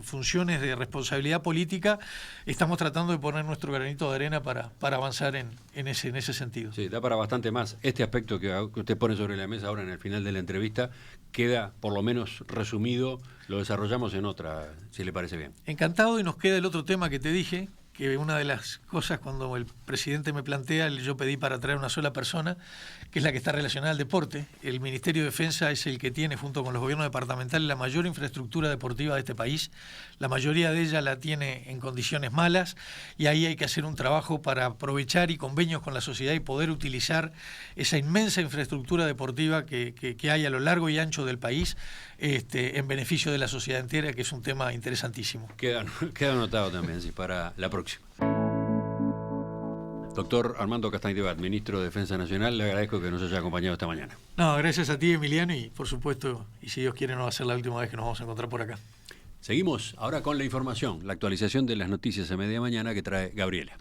Speaker 2: funciones de responsabilidad política, estamos tratando de poner nuestro granito de arena para avanzar en ese sentido.
Speaker 1: Sí, da para bastante más. Este aspecto que usted pone sobre la mesa ahora en el final de la entrevista queda por lo menos resumido, lo desarrollamos en otra, si le parece bien.
Speaker 2: Encantado, y nos queda el otro tema que te dije, que una de las cosas cuando el presidente me plantea, yo pedí para traer una sola persona, que es la que está relacionada al deporte. El Ministerio de Defensa es el que tiene, junto con los gobiernos departamentales, la mayor infraestructura deportiva de este país. La mayoría de ella la tiene en condiciones malas y ahí hay que hacer un trabajo para aprovechar y convenios con la sociedad y poder utilizar esa inmensa infraestructura deportiva que hay a lo largo y ancho del país en beneficio de la sociedad entera, que es un tema interesantísimo.
Speaker 1: Queda anotado también, sí, para la próxima. Doctor Armando Castañeda, ministro de Defensa Nacional, le agradezco que nos haya acompañado esta mañana.
Speaker 2: No, gracias a ti, Emiliano, y por supuesto, y si Dios quiere no va a ser la última vez que nos vamos a encontrar por acá.
Speaker 1: Seguimos ahora con la información, la actualización de las noticias a media mañana que trae Gabriela.